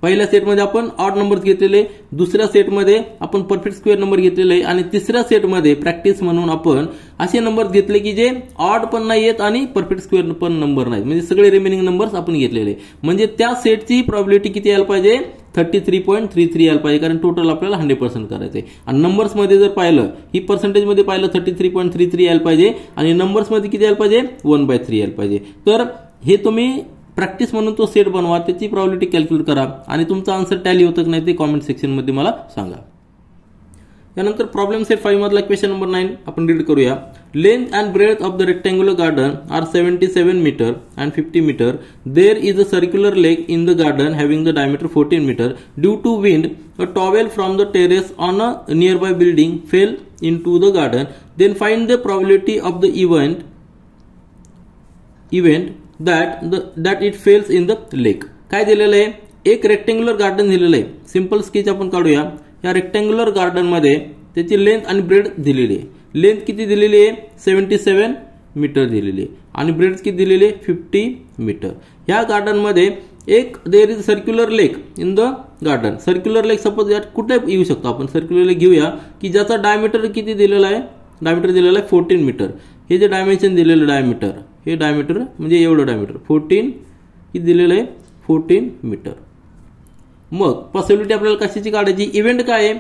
पहिल्या सेटमध्ये आपण ऑड नंबर्स घेतलेले, दुसऱ्या सेटमध्ये आपण परफेक्ट स्क्वेअर नंबर घेतलेले, आणि तिसऱ्या सेटमध्ये प्रॅक्टिस म्हणून आपण असे नंबर्स घेतले की जे ऑड पण नाही आहेत आणि परफेक्ट स्क्वेअर पण नंबर नाहीत. म्हणजे सगळे रिमेनिंग नंबर्स आपण घेतलेले. म्हणजे त्या सेटची प्रॉबिलिटी किती यायला पाहिजे? 33.33 यायला पाहिजे. कारण टोटल आपल्याला 100% करायचं आहे. आणि नंबर्समध्ये जर पाहिलं, ही पर्सेंटेजमध्ये पाहिलं 33.33 यायला पाहिजे, आणि नंबर्समध्ये किती यायला पाहिजे? 1/3 यायला पाहिजे. तर हे तुम्ही प्रॅक्टिस म्हणून तो सेट बनवा, त्याची प्रॉबिलिटी कॅल्क्युलेट करा, आणि तुमचा आन्सर टॅली होतं की नाही ते कॉमेंट सेक्शनमध्ये मला सांगा. त्यानंतर प्रॉब्लेम सेट 5 मधला क्वेश्चन नंबर 9 आपण रीड करूया. Length and breadth of the rectangular garden are 77 metre and 50 metre. There is a circular lake in the garden having the diameter 14 metre. Due to wind a towel from the terrace on a nearby building fell into the garden. Then find the probability of the event that it fails in the lake. काय दिलेलं आहे? एक रेक्टँग्युलर गार्डन दिलेलं आहे. सिंपल स्केच आपण काढूया. या रेक्टँग्युलर गार्डन मध्ये त्याची लेंथ आणि ब्रेड दिलेली आहे. लेंथ किती दिलेली आहे? 77 मीटर दिलेली आहे, आणि ब्रेड किती दिलेली आहे? 50 मीटर. ह्या गार्डन मध्ये एक there is circular lake in the garden. Circular lake suppose कुठे येऊ शकतो आपण? सर्क्युलर लेक घेऊया की ज्याचा डायमीटर किती दिलेला आहे? डायमीटर दिलेला आहे 14 मीटर. हे जे डायमेन्शन दिलेलं डायमीटर, हे डायमीटर म्हणजे एवढं डायमीटर 14 किती दिलेलं आहे? 14 मीटर. मग पॉसिबिलिटी आपल्याला कशाची काढायची? इव्हेंट काय आहे?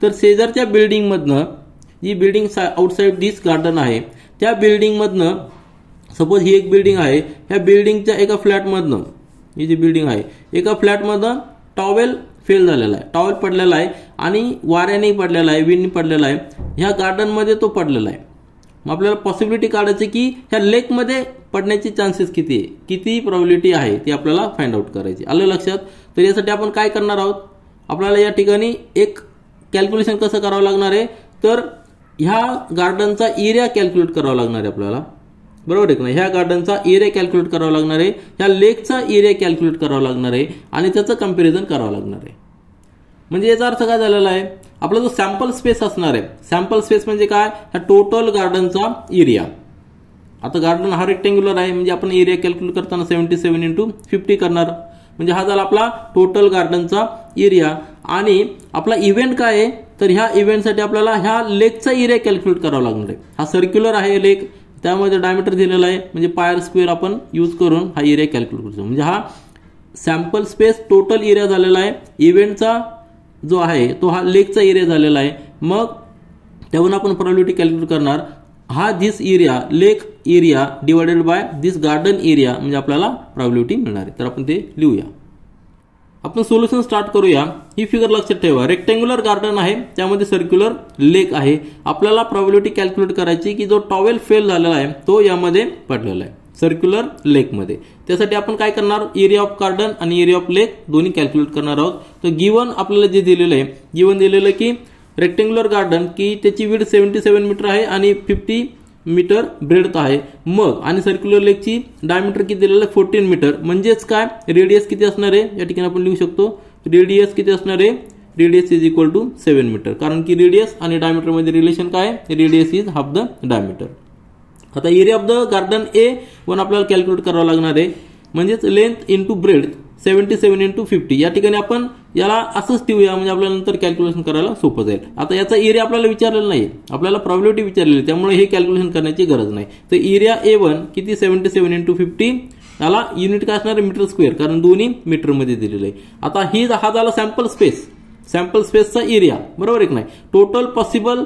तर शेजारच्या बिल्डिंग मधनं, जी बिल्डिंग आउटसाइड दिस गार्डन आहे त्या बिल्डिंग मधनं, सपोज ही एक बिल्डिंग आहे, ह्या बिल्डिंगच्या एका फ्लॅटमधनं, ही जी बिल्डिंग आहे एका फ्लॅटमधनं टॉवेल फेल झालेला आहे, टॉवेल पडलेला आहे, आणि वाऱ्याने पडलेला आहे, विंडनी पडलेला आहे. ह्या गार्डनमध्ये तो पडलेला आहे. मग आपल्याला पॉसिबिलिटी काढायची की ह्या लेकमध्ये पडण्याची चान्सेस किती आहे, किती प्रॉबिलिटी आहे ती आपल्याला फाइंड आउट करायची. आलं लक्षात? तर यासाठी आपण काय करणार आहोत? आपल्याला या ठिकाणी एक कॅल्क्युलेशन कसं करावं लागणार आहे? तर ह्या गार्डनचा एरिया कॅल्क्युलेट करावा लागणार आहे आपल्याला, बरोबर आहे की नाही? ह्या गार्डनचा एरिया कॅल्क्युलेट करावा लागणार आहे, ह्या लेकचा एरिया कॅल्क्युलेट करावा लागणार आहे, आणि त्याचं कम्पॅरिझन करावं लागणार आहे. म्हणजे याचा अर्थ काय झालेला आहे? आपला जो सॅम्पल स्पेस असणार आहे, सॅम्पल स्पेस म्हणजे काय? हा टोटल गार्डनचा एरिया. आता गार्डन हा रेक्टेंग्युलर आहे म्हणजे आपण एरिया कॅल्क्युलेट करताना 77 × 50 करणार, म्हणजे हा झाला आपला टोटल गार्डनचा एरिया. आणि आपला इव्हेंट काय आहे, तर ह्या इव्हेंटसाठी आपल्याला ह्या लेकचा एरिया कॅल्क्युलेट करावा लागणार आहे. हा सर्क्युलर आहे लेक, त्यामध्ये डायमीटर दिलेला आहे, म्हणजे पायर स्क्वेअर आपण यूज करून हा एरिया कॅल्क्युलेट करतो. म्हणजे हा सॅम्पल स्पेस टोटल एरिया झालेला आहे, इव्हेंटचा जो आहे तो हा लेकचा एरिया झालेला आहे. मग त्यावरून आपण प्रोबॅबिलिटी कॅल्क्युलेट करणार, हा this area lake area divided by this garden area, म्हणजे आपल्याला प्रोबॅबिलिटी मिळणार आहे. तर आपण ते लिहूया. आपण सोल्युशन स्टार्ट करूया. ही फिगर लक्षात ठेवा, रेक्टेंग्युलर गार्डन आहे, त्यामध्ये सर्क्युलर लेक आहे. आपल्याला प्रोबॅबिलिटी कॅल्क्युलेट करायची की जो टॉवेल फेल झालेला आहे तो यामध्ये पडलेला आहे सर्क्युलर लेकमध्ये. त्यासाठी आपण काय करणार, एरिया ऑफ गार्डन आणि एरिया ऑफ लेक दोन्ही कॅल्क्युलेट करणार आहोत. तर गिवन आपल्याला जे दिलेलं आहे, गिवन दिलेलं की रेक्टेंग्युलर गार्डन की त्याची विड्थ 77 मीटर आहे आणि 50 मीटर ब्रेडथ आहे. मग आणि सर्क्युलर लेकची डायमीटर किती दिलेलं आहे, 14 मीटर. म्हणजेच काय, रेडियस किती असणार आहे, या ठिकाणी आपण लिहू शकतो रेडियस किती असणार आहे, radius is equal to 7 metre. कारण की रेडियस आणि डायमीटर मध्ये रिलेशन काय, radius is half the diameter. आता area of the garden A1 आपल्याला कॅल्क्युलेट करावं लागणार आहे, म्हणजेच लेंथ इंटू ब्रेडथ 77 × 50. या ठिकाणी आपण याला असंच ठेवूया, म्हणजे आपल्याला नंतर कॅल्क्युलेशन करायला सोपं जाईल. आता याचा एरिया आपल्याला विचारलेला नाही, आपल्याला प्रोबॅबिलिटी विचारलेली, त्यामुळे हे कॅल्क्युलेशन करण्याची गरज नाही. तर एरिया A1 किती 77 × 50, याला युनिट काय असणार, मीटर स्क्वेअर, कारण दोन्ही मीटरमध्ये दिलेलं आहे. आता हा झाला सॅम्पल स्पेस, सॅम्पल स्पेसचा एरिया, बरोबर आहे की नाही. टोटल पॉसिबल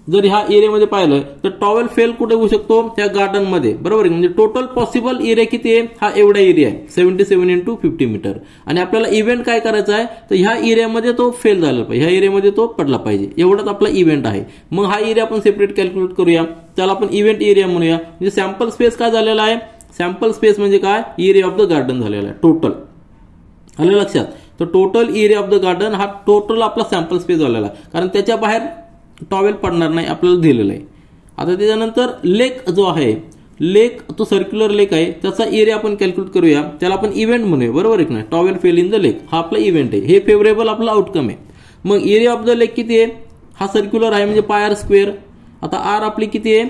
जर ह्या एरियामध्ये पाहिलं तर टॉवेल फेल कुठे होऊ शकतो, त्या गार्डन मध्ये, बरोबर आहे. म्हणजे टोटल पॉसिबल एरिया किती आहे, हा एवढा एरिया आहे 77 × 50 मीटर. आणि आपल्याला इव्हेंट काय करायचा आहे, तर ह्या एरियामध्ये तो फेल झाला पाहिजे, ह्या एरियामध्ये तो पडला पाहिजे, एवढाच आपला इव्हेंट आहे. मग हा एरिया आपण सेपरेट कॅल्क्युलेट करूया, त्याला आपण इव्हेंट एरिया म्हणूया. म्हणजे सॅम्पल स्पेस काय झालेला आहे, सॅम्पल स्पेस म्हणजे काय, एरिया ऑफ द गार्डन झालेला आहे टोटल. आलं लक्षात. तर total area of the garden हा टोटल आपला सॅम्पल स्पेस झालेला आहे, कारण त्याच्या बाहेर टॉवेल पडणार नाही, आपल्याला दिलेलं आहे. आता त्याच्यानंतर लेक जो आहे, लेक तो सर्क्युलर लेक आहे, त्याचा एरिया आपण कॅल्क्युलेट करूया, त्याला आपण इव्हेंट म्हणूया, बरोबर आहे की नाही. टॉवेल फेल इन द लेक हा आपला इव्हेंट आहे, हे फेवरेबल आपला आउटकम आहे. मग एरिया ऑफ द लेक किती आहे, हा सर्क्युलर आहे म्हणजे पायर स्क्वेअर. आता आर आपली किती आहे,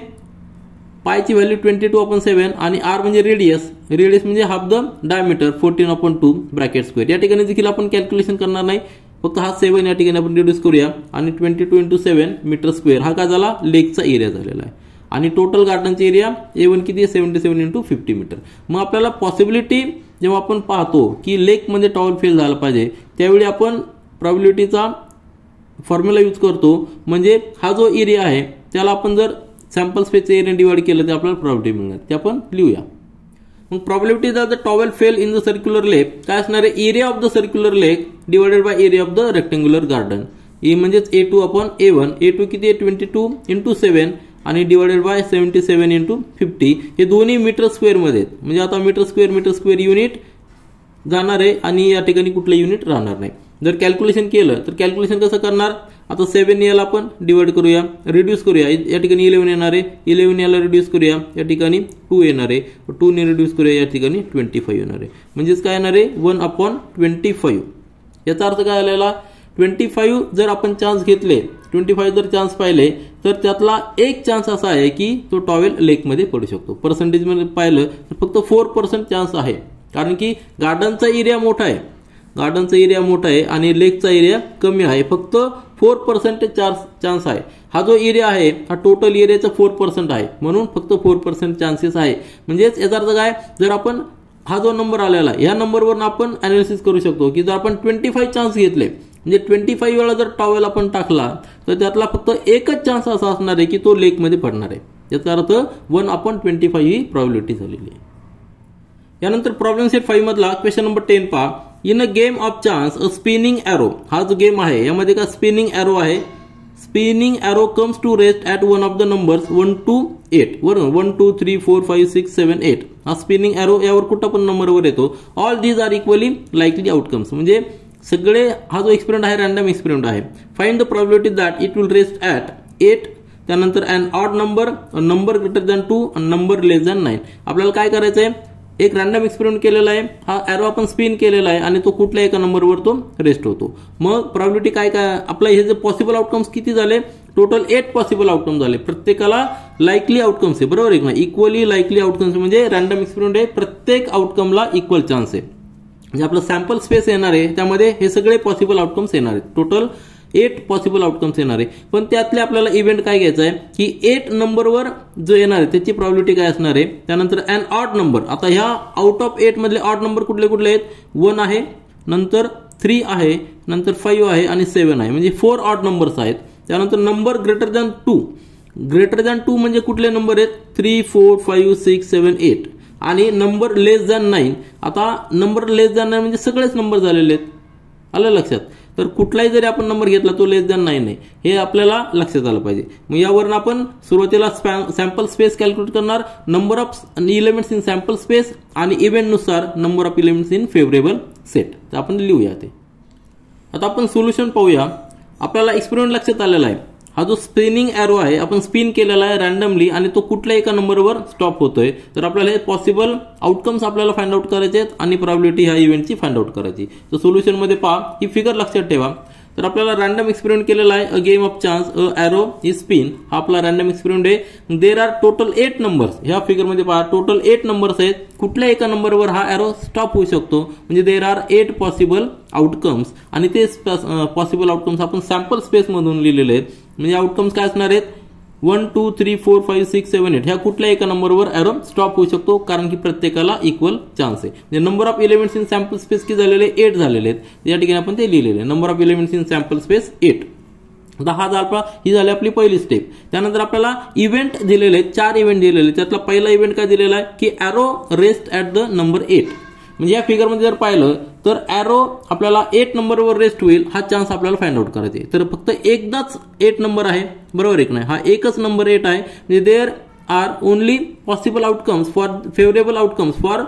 पायची व्हॅल्यू 22/7 आणि आर म्हणजे रेडियस, रेडियस म्हणजे half the diameter 14/2 bracket square. या ठिकाणी देखील आपण कॅल्क्युलेशन करणार नाही, फक्त हा 7 या ठिकाणी आपण रिड्यूस करूया आणि 22 × 7 मीटर स्क्वेअर हा काय झाला, लेकचा एरिया झालेला आहे. आणि टोटल गार्डनचा एरिया A1 किती आहे, 77 × 50 मीटर. मग आपल्याला पॉसिबिलिटी जेव्हा आपण पाहतो की लेकमध्ये टॉवेल फेल झाला पाहिजे, त्यावेळी आपण प्रोबॅबिलिटीचा फॉर्म्युला यूज करतो. म्हणजे हा जो एरिया आहे त्याला आपण जर सॅम्पल स्पेसचा एरिया डिवाइड केलं तर आपल्याला प्रोबॅबिलिटी मिळणार, ते आपण लिहूया. मग probability that the towel fell in the circular lake काय असणार आहे, area of the circular lake divided by area of the rectangular garden. A म्हणजेच A2/A1. A2 किती आहे, 22 × 7 आणि डिवायडेड बाय 77 × 50. हे दोन्ही मीटर स्क्वेअर मध्ये आहेत, म्हणजे आता मीटर स्क्वेअर युनिट जाणार आहे आणि या ठिकाणी कुठलं युनिट राहणार नाही. जर कॅल्क्युलेशन केलं तर कॅल्क्युलेशन कसं करणार, आता 7 याला आपण डिवाइड करूया, रिड्यूस करूया, या ठिकाणी 11 येणार आहे, 11 याला रिड्यूस करूया, या ठिकाणी 2 येणार आहे, 2 ने रिड्यूस करूया, या ठिकाणी 25 येणार आहे. म्हणजेच काय येणार आहे, 1/25. याचा अर्थ काय आलेला, 25 जर आपण चान्स घेतले, 25 जर चान्स पाहिले तर त्यातला एक चान्स असा आहे की तो टॉवेल लेकमध्ये पडू शकतो. पर्सेंटेज मध्ये पाहिलं तर फक्त 4% चान्स आहे, कारण की गार्डनचा एरिया मोठा आहे, गार्डनचा एरिया मोठा आहे आणि लेकचा एरिया कमी आहे, फक्त 4% चान्स आहे. हा जो एरिया आहे हा टोटल एरियाचा 4% आहे, म्हणून फक्त 4% चान्सेस आहे. म्हणजेच याचा अर्थ काय, जर आपण हा जो नंबर आलेला आहे या नंबरवरून आपण अनालिसिस करू शकतो की जर आपण 25 चान्स घेतले, म्हणजे 25 वेळा जर टॉवेल आपण टाकला तर त्यातला फक्त एकच चान्स असा असणार आहे की तो लेकमध्ये पडणार आहे. याचा अर्थ 1/25 ही प्रोबॅबिलिटी झालेली आहे. यानंतर प्रॉब्लेम सेट 5 मधला क्वेश्चन नंबर 10 पहा. In a game of chance a spinning arrow, हा जो गेम आहे यामध्ये का स्पिनिंग एरो आहे, spinning arrow comes to rest at one of the numbers 1 to 8, बरोबर, 1 2 3 4 5 6 7 8. हा स्पिनिंग एरो यावर कुठं पण नंबरवर येतो. All these are equally likely outcomes, म्हणजे सगळे हा जो एक्सपेरिमेंट आहे रॅन्डम एक्सपेरिमेंट आहे. Find the probability that it will rest at 8, त्यानंतर an odd number, number greater than 2, number less than 9. आपल्याला काय करायचं आहे, एक रॅन्डम एक्सपेरिमेंट केलेला आहे, हा एरो आपण स्पिन केलेला आहे आणि तो कुठल्या एका नंबरवर तो रेस्ट होतो. मग प्रोबॅबिलिटी काय काय आपला हे जे पॉसिबल आउटकम्स किती झाले, टोटल 8 पॉसिबल आउटकम झाले. प्रत्येकाला लाईकली आउटकम्स आहे, बरोबर आहे ना. इक्वली लाईकली आउटकम्स म्हणजे रॅन्डम एक्सपेरिमेंट आहे, प्रत्येक आउटकमला इक्वल चान्स आहे. म्हणजे आपलं सॅम्पल स्पेस येणार आहे, त्यामध्ये हे सगळे पॉसिबल आउटकम्स येणार आहेत. टोटल 8 पॉसिबल आउटकम्स येणार आहे. पण त्यातले आपल्याला इव्हेंट काय घ्यायचा आहे की 8 नंबरवर जो येणार आहे त्याची प्रोबॅबिलिटी काय असणार आहे. त्यानंतर अन ऑड नंबर. आता ह्या आउट ऑफ 8 मधले ऑड नंबर कुठले कुठले आहेत. 1 आहे, नंतर 3 आहे, नंतर 5 आहे आणि 7 आहे. म्हणजे 4 ऑड नंबर्स आहेत. त्यानंतर number greater than 2. Greater than 2 म्हणजे कुठले नंबर आहेत. 3, 4, 5, 6, 7, 8 आणि नंबर लेस दॅन 9. आता नंबर लेस दॅन 9 म्हणजे सगळेच नंबर झालेले आहेत. आलं लक्षात. तर कुठलाही जरी आपण नंबर घेतला तो लेस दॅन 9 नाही, हे आपल्याला लक्षात आलं पाहिजे. मग यावरून आपण सुरुवातीला सॅम्पल स्पेस कॅल्क्युलेट करणार, number of elements in sample space आणि इव्हेंट नुसार number of elements in favourable set. तर आपण लिहूया ते. आता आपण सोल्युशन पाहूया. आपल्याला एक्सपेरिमेंट लक्षात आलेला आहे. हा जो स्पिनिंग एरो आहे आपण स्पिन केलेला आहे रॅन्डमली आणि तो कुठल्या एका नंबरवर स्टॉप होतोय. तर आपल्याला हे पॉसिबल आउटकम्स आपल्याला फाइंड आउट करायचे आहेत आणि प्रोबॅबिलिटी ह्या इव्हेंटची फाइंड आउट करायची. तर सोल्युशन मध्ये पहा, ही फिगर लक्षात ठेवा. तर आपल्याला रॅन्डम एक्सपेरिमेंट केलेला आहे. अ game of chance a arrow is spin. हा आपला रॅन्डम एक्सपेरिमेंट आहे. There are total 8 numbers. ह्या फिगर मध्ये पहा, टोटल 8 नंबर्स आहेत. कुठल्या एका नंबरवर हा एरो स्टॉप होऊ शकतो. म्हणजे देर आर 8 पॉसिबल आउटकम्स आणि ते पॉसिबल आउटकम्स आपण सॅम्पल स्पेस मधून लिहिलेले आहेत. म्हणजे आउटकम्स काय असणार आहेत. 1, 2, 3, 4, 5, 6, 7, 8 ह्या कुठल्या एका नंबरवर एरो स्टॉप होऊ शकतो, कारण की प्रत्येकाला इक्वल चान्स आहे. म्हणजे number of elements in sample space किती झालेले 8 झालेले आहेत. या ठिकाणी आपण ते लिहिलेले आहे. Number of elements in sample space 8. आता ही झाली आपली पहिली स्टेप. त्यानंतर आपल्याला इव्हेंट दिलेले आहेत, 4 इव्हेंट दिलेले आहेत. त्यातला पहिला इव्हेंट काय दिलेला आहे की arrow rest at the number 8. म्हणजे या फिगर मध्ये जर पाहिलं तर एरो आपल्याला 8 नंबरवर रेस्ट होईल, हा चान्स आपल्याला फाइंड आउट करायचा आहे. तर फक्त एकदाच 8 नंबर आहे, बरोबर आहे की नाही. हा एकच नंबर 8 आहे. म्हणजे there are only possible outcomes for favourable outcomes for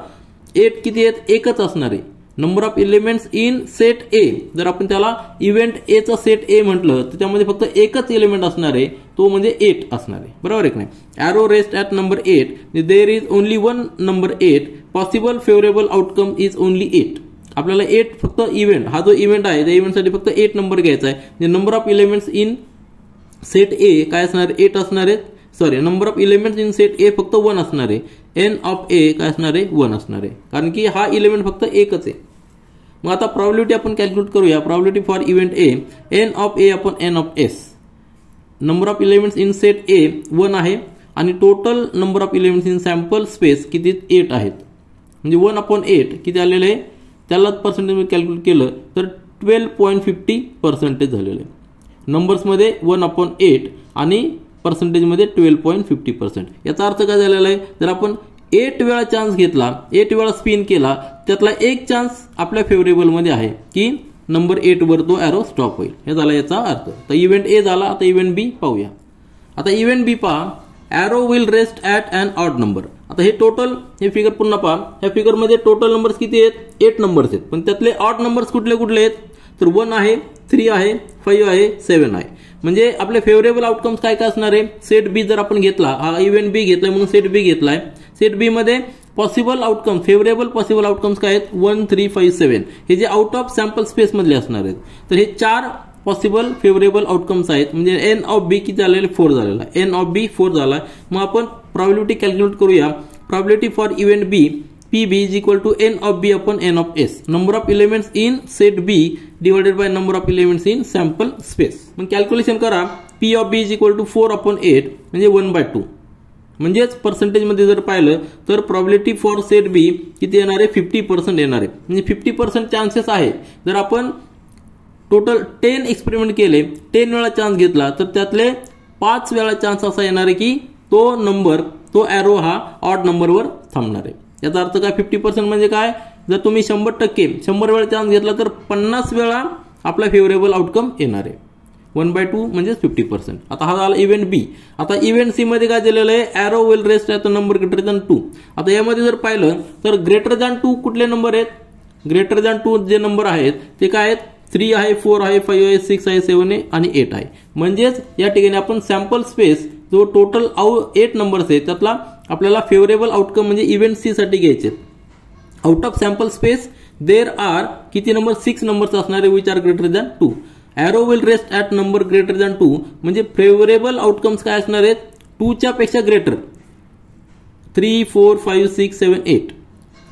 8 किती आहेत, एकच असणार आहे. Number of elements in set A. जर आपण त्याला इव्हेंट ए चा सेट ए म्हटलं तर त्यामध्ये फक्त एकच एलिमेंट असणार आहे, तो म्हणजे 8 असणार आहे, बरोबर आहे की नाही. Arrow rest at number 8. There is only 1 number 8. Possible favourable outcome is only 8. आपल्याला 8 फक्त इव्हेंट, हा जो इव्हेंट आहे त्या इव्हेंटसाठी फक्त 8 नंबर घ्यायचा आहे. म्हणजे number of elements in set ए काय असणार, 8 असणार आहे. Sorry, number of elements in set ए फक्त 1 असणार आहे. एन ऑफ ए काय असणार आहे, 1 असणार आहे, कारण की हा एलिमेंट फक्त एकच आहे. मग आता प्रॉबिलिटी आपण कॅल्क्युलेट करूया. Probability for event A, N of A upon N of S. Number of elements in set A 1 आहे आणि total number of elements in sample space किती 8 आहेत. म्हणजे 1 अपॉन 8 किती आलेलं आहे, त्याला पर्सेंटेज कॅल्क्युलेट केलं तर 12.50% झालेलं आहे. नंबर्समध्ये 1 अपॉन 8 आणि पर्सेंटेजमध्ये 12.50%. याचा अर्थ काय झालेला आहे, जर आपण 8 वेळा चान्स घेतला, 8 वेळा स्पिन केला, त्यातला एक चान्स आपल्या फेवरेबल मध्ये आहे की नंबर 8 वर तो एरो स्टॉप होईल. हे झाला याचा अर्थ. तर इव्हेंट ए झाला. आता इव्हेंट बी पाहूया. आता इव्हेंट बी पहा, arrow will rest at an odd number. आता हे टोटल, हे फिगर पुन्हा पहा. ह्या फिगर मध्ये टोटल नंबर्स किती आहेत, 8 नंबर्स आहेत. पण त्यातले ऑड नंबर्स कुठले कुठले आहेत, तर 1 आहे, 3 आहे, 5 आहे, 7 आहे. म्हणजे आपले फेवरेबल आउटकम्स काय काय असणार आहे. सेट बी जर आपण घेतला, हा इव्हेंट बी घेतलाय म्हणून सेट बी घेतलाय. सेट बी मध्ये possible outcome, favourable possible outcomes काय आहेत, 1, 3, 5, 7 हे जे आउट ऑफ सॅम्पल स्पेस मधले असणार आहेत. तर हे 4 पॉसिबल फेवरेबल आउटकम्स आहेत. म्हणजे एन ऑफ बी किती झालेले, 4 झालेला आहे. एन ऑफ बी 4 झाला. मग आपण प्रॉबिलिटी कॅल्क्युलेट करूया. Probability for event B, PB is equal to n of B upon n of S. Number of elements in set B divided by number of elements in sample space. मग कॅल्क्युलेशन करा. P of B is equal to 4 upon 8 म्हणजे 1/2. म्हणजेच पर्सेंटेज मध्ये जर पाहिलं तर प्रॉबिलिटी फॉर सेट बी किती येणार आहे, 50% येणार आहे. म्हणजे 50% चान्सेस आहे. जर आपण टोटल 10 एक्सपेरिमेंट केले, 10 वेळा चान्स घेतला तर त्यातले 5 वेळा चान्स असा येणार आहे की तो नंबर, तो एरो हा ऑड नंबरवर थांबणार आहे. याचा अर्थ काय, 50% म्हणजे काय, जर तुम्ही 100% 100 वेळा चान्स घेतला तर 50 वेळा आपला फेवरेबल आउटकम येणार आहे. 1/2 म्हणजे 50%. आता हा झाला इव्हेंट बी. आता इव्हेंट सी मध्ये काय दिलेलं आहे, arrow will rest at number greater than 2. आता यामध्ये जर पाहिलं तर ग्रेटर दॅन 2 कुठले नंबर आहेत, ग्रेटर दॅन 2 जे नंबर आहेत ते काय आहेत, 3 आहे, 4 आहे, 5 आहे, 6 आहे, 7 आहे आणि 8 आहे. म्हणजेच या ठिकाणी आपण सॅम्पल स्पेस जो टोटल 8 नंबर्स आहेत त्यातला आपल्याला फेवरेबल आउटकम म्हणजे इव्हेंट सी साठी घ्यायचे. Out of sample space there are किती नंबर, 6 नंबर्स असणारे which are greater than 2. Arrow will rest at number greater than 2 म्हणजे फेवरेबल आउटकम्स काय असणार आहेत 2 च्या पेक्षा ग्रेटर 3, 4, 5, 6, 7, 8.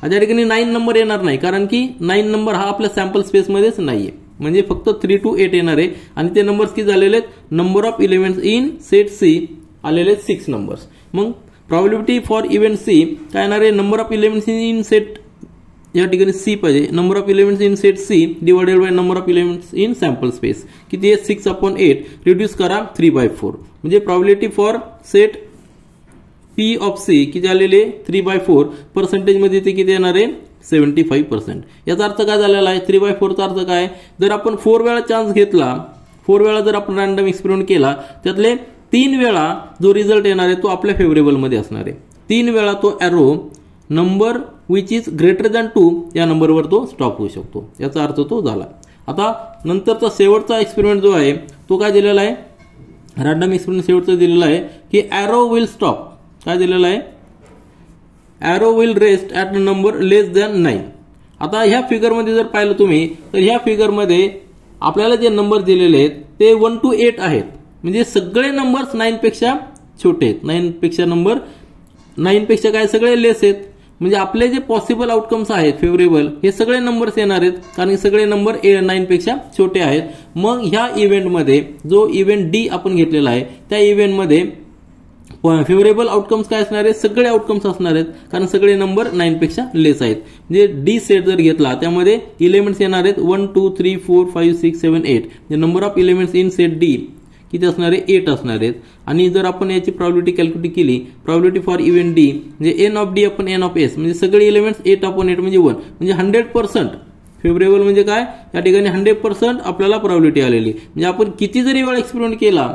या ठिकाणी 9 नंबर येणार नाही कारण की 9 नंबर हा आपल्या सॅम्पल स्पेसमध्येच नाहीये म्हणजे फक्त 3 to 8 येणार आहे आणि ते नंबर्स किती झालेले आहेत number of elements in set C आलेले आहेत 6 नंबर्स. मग प्रॉबिलिटी फॉर इव्हेंट सी काय येणार आहे number of elements in set या ठिकाणी सी पाहिजे number of elements in set C divided by number of elements in sample space किती आहे 6/8 रिड्यूस करा 3/4 म्हणजे probability for set P of C किती आलेले 3/4 पर्सेंटेज मध्ये ते किती येणार आहे 75%. याचा अर्थ काय झालेला आहे 3/4 चा अर्थ काय जर आपण 4 वेळा चान्स घेतला 4 वेळा जर आपण रॅन्डम एक्सपेरिमेंट केला त्यातले 3 वेळा जो रिझल्ट येणार आहे तो आपल्या फेवरेबल मध्ये असणार आहे 3 वेळा तो arrow number which is greater than 2 या नंबरवर तो स्टॉप होऊ शकतो याचा अर्थ तो झाला. आता नंतरचा शेवटचा एक्सपेरिमेंट जो आहे तो काय दिलेला आहे रॅन्डम एक्सपेरिमेंट शेवटचा दिलेला आहे की ॲरो विल स्टॉप काय दिलेला आहे arrow will rest at number less than 9. आता ह्या फिगरमध्ये जर पाहिलं तुम्ही तर ह्या फिगरमध्ये आपल्याला जे नंबर दिलेले आहेत ते 1 to 8 आहेत म्हणजे सगळे नंबर्स 9 पेक्षा छोटे आहेत 9 पेक्षा काय सगळे लेस आहेत म्हणजे आपले जे पॉसिबल आउटकम्स आहेत फेवरेबल हे सगळे नंबर्स येणार आहेत कारण सगळे नंबर 9 पेक्षा छोटे आहेत. मग ह्या इव्हेंटमध्ये जो इव्हेंट डी आपण घेतलेला आहे त्या इव्हेंटमध्ये फेवरेबल आउटकम्स काय असणार आहेत सगळे आउटकम्स असणार आहेत कारण सगळे नंबर 9 पेक्षा लेस आहेत. म्हणजे डी सेट जर घेतला त्यामध्ये इलेमेंट्स येणार आहेत 1, 2, 3, 4, 5, 6, 7, 8 म्हणजे number of elements in set D किती असणार आहे 8 असणार आहेत. आणि जर आपण याची प्रॉबिलिटी कॅल्क्युलेट केली प्रॉबिलिटी फॉर इव्हेंट डी म्हणजे N of D upon N of S म्हणजे सगळे इलेमेंट्स 8/8 म्हणजे 1 म्हणजे 100% फेवरेबल म्हणजे काय या ठिकाणी 100% आपल्याला प्रॉबिलिटी आलेली म्हणजे आपण किती जरी वेळा एक्सपेरिमेंट केला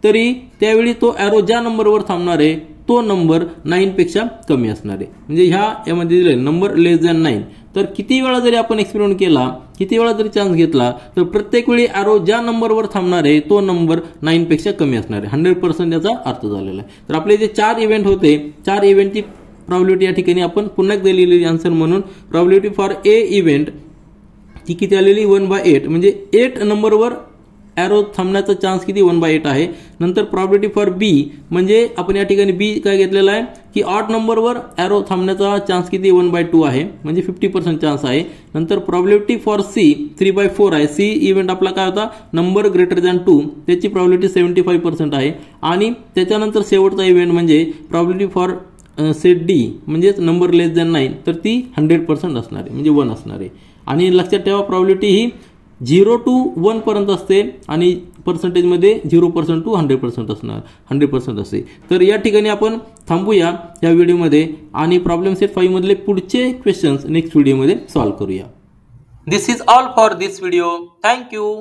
तरी त्यावेळी तो ॲरो ज्या नंबरवर थांबणार आहे तो नंबर 9 पेक्षा कमी असणार आहे. म्हणजे ह्या यामध्ये दिले नंबर लेस दॅन 9 तर किती वेळा जरी आपण एक्सपेरिमेंट केला किती वेळा जरी चान्स घेतला तर प्रत्येक वेळी ॲरो ज्या नंबरवर थांबणार आहे तो नंबर 9 पेक्षा कमी असणार आहे 100% याचा अर्थ झालेला आहे. तर आपले जे 4 इव्हेंट होते 4 इव्हेंटची प्रॉबिलिटी या ठिकाणी आपण पुन्हा दिलेली आन्सर म्हणून प्रॉबिलिटी फॉर ए इव्हेंट ती किती आलेली 1/8 म्हणजे 8 नंबरवर ॲरो थांबण्याचा चान्स किती 1/8 आहे. नंतर प्रॉबिलिटी फॉर बी म्हणजे आपण या ठिकाणी बी काय घेतलेला आहे की 8 नंबरवर ॲरो थांबण्याचा चान्स किती 1/2 आहे म्हणजे 50% चान्स आहे. नंतर प्रॉबिलिटी फॉर सी 3/4 आहे सी इव्हेंट आपला काय होता नंबर ग्रेटर दॅन 2 त्याची प्रॉबिलिटी 75% आहे. आणि त्याच्यानंतर शेवटचा इव्हेंट म्हणजे प्रॉबिलिटी फॉर सेट डी म्हणजेच नंबर लेस दॅन 9 तर ती 100% असणार आहे म्हणजे 1 असणार आहे. आणि लक्षात ठेवा प्रॉबिलिटी ही 0 to 1 पर्यंत असते आणि पर्सेंटेजमध्ये 0% to 100% असणार 100% असते. तर या ठिकाणी आपण थांबूया या व्हिडिओमध्ये आणि प्रॉब्लेम सेट 5 मधले पुढचे क्वेश्चन्स नेक्स्ट व्हिडिओमध्ये सॉल्व्ह करूया. This is all for this video. Thank you.